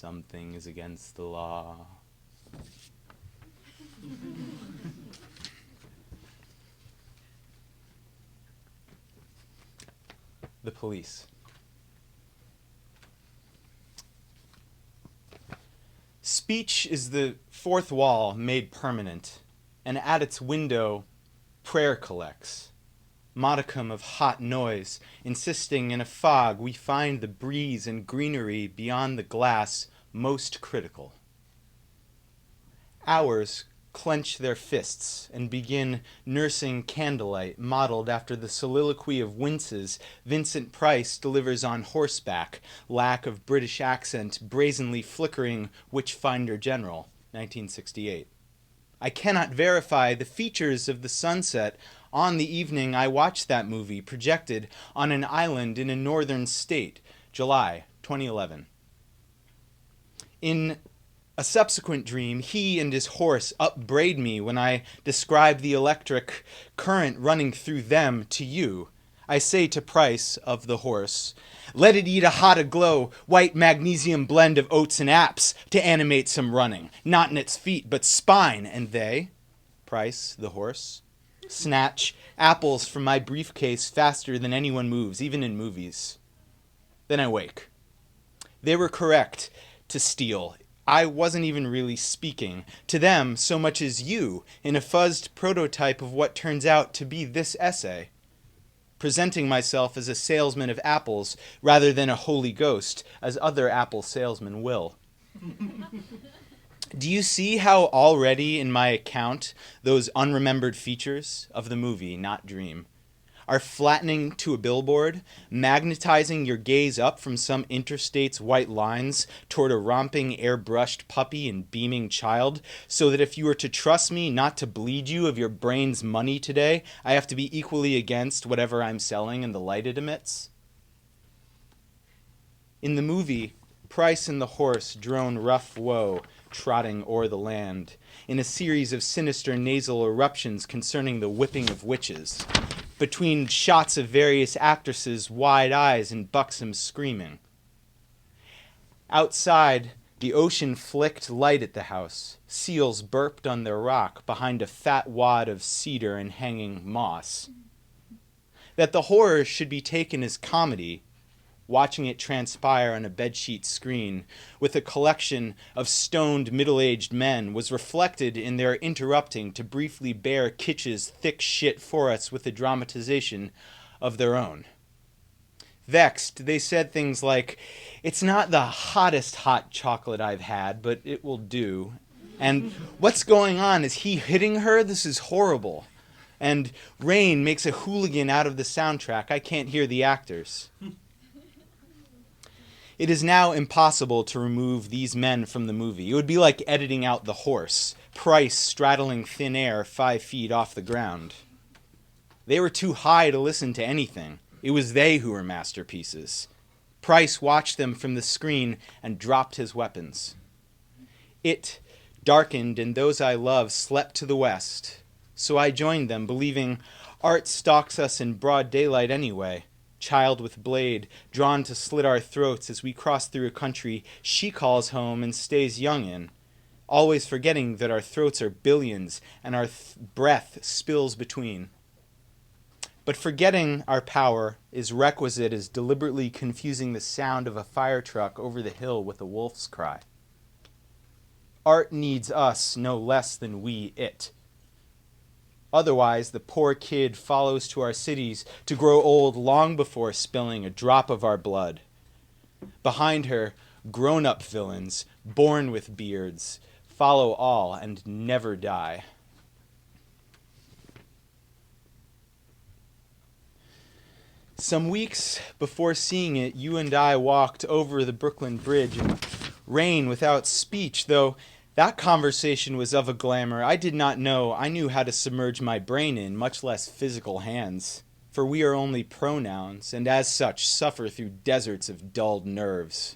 Something is against the law. The police. Speech is the fourth wall made permanent, and at its window, prayer collects. Modicum of hot noise, insisting in a fog we find the breeze and greenery beyond the glass most critical. Hours clench their fists and begin nursing candlelight modeled after the soliloquy of winces Vincent Price delivers on horseback, lack of British accent brazenly flickering Witchfinder General, 1968. I cannot verify the features of the sunset on the evening I watched that movie projected on an island in a northern state, July 2011. In a subsequent dream, he and his horse upbraid me when I describe the electric current running through them to you. I say to Price of the horse, let it eat a hot aglow, white magnesium blend of oats and apps to animate some running, not in its feet, but spine. And they, Price, the horse, snatch apples from my briefcase faster than anyone moves, even in movies. Then I wake. They were correct to steal. I wasn't even really speaking to them so much as you in a fuzzed prototype of what turns out to be this essay. Presenting myself as a salesman of apples rather than a holy ghost, as other apple salesmen will. Do you see how already in my account those unremembered features of the movie, not dream, are flattening to a billboard, magnetizing your gaze up from some interstate's white lines toward a romping, airbrushed puppy and beaming child, so that if you were to trust me not to bleed you of your brain's money today, I have to be equally against whatever I'm selling and the light it emits? In the movie, Price and the horse drone rough woe, trotting o'er the land, in a series of sinister nasal eruptions concerning the whipping of witches, between shots of various actresses' wide eyes and buxom screaming. Outside, the ocean flicked light at the house. Seals burped on their rock behind a fat wad of cedar and hanging moss. That the horror should be taken as comedy, watching it transpire on a bedsheet screen with a collection of stoned middle-aged men, was reflected in their interrupting to briefly bear Kitsch's thick shit for us with a dramatization of their own. Vexed, they said things like, it's not the hottest hot chocolate I've had, but it will do. And what's going on? Is he hitting her? This is horrible. And rain makes a hooligan out of the soundtrack. I can't hear the actors. It is now impossible to remove these men from the movie. It would be like editing out the horse, Price straddling thin air 5 feet off the ground. They were too high to listen to anything. It was they who were masterpieces. Price watched them from the screen and dropped his weapons. It darkened, and those I love slept to the west. So I joined them, believing art stalks us in broad daylight anyway. Child with blade, drawn to slit our throats as we cross through a country she calls home and stays young in, always forgetting that our throats are billions and our breath spills between. But forgetting our power is requisite as deliberately confusing the sound of a fire truck over the hill with a wolf's cry. Art needs us no less than we it. Otherwise, the poor kid follows to our cities to grow old long before spilling a drop of our blood. Behind her, grown-up villains, born with beards, follow all and never die. Some weeks before seeing it, you and I walked over the Brooklyn Bridge in rain without speech, though that conversation was of a glamour I did not know I knew how to submerge my brain in, much less physical hands. For we are only pronouns, and as such suffer through deserts of dulled nerves.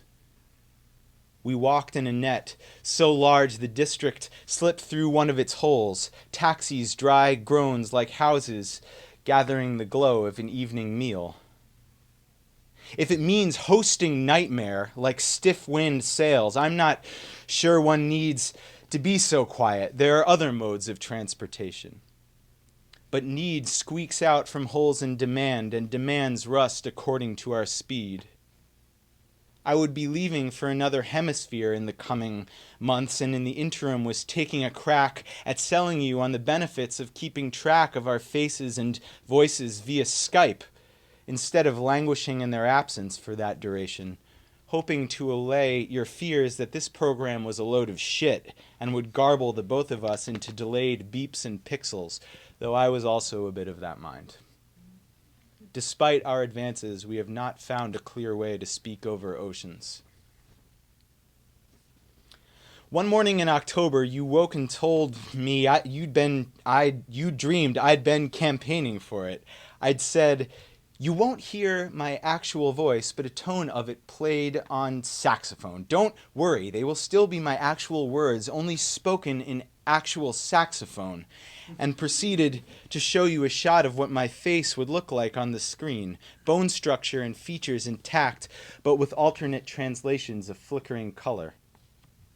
We walked in a net, so large the district slipped through one of its holes, taxis dry groans like houses gathering the glow of an evening meal. If it means hosting nightmare like stiff-wind sails, I'm not sure one needs to be so quiet. There are other modes of transportation. But need squeaks out from holes in demand and demands rust according to our speed. I would be leaving for another hemisphere in the coming months, and in the interim was taking a crack at selling you on the benefits of keeping track of our faces and voices via Skype, instead of languishing in their absence for that duration, hoping to allay your fears that this program was a load of shit and would garble the both of us into delayed beeps and pixels, though I was also a bit of that mind. Despite our advances, we have not found a clear way to speak over oceans. One morning in October, you woke and told me you dreamed I'd been campaigning for it. I'd said, "You won't hear my actual voice, but a tone of it played on saxophone. Don't worry, they will still be my actual words, only spoken in actual saxophone," and proceeded to show you a shot of what my face would look like on the screen, bone structure and features intact, but with alternate translations of flickering color.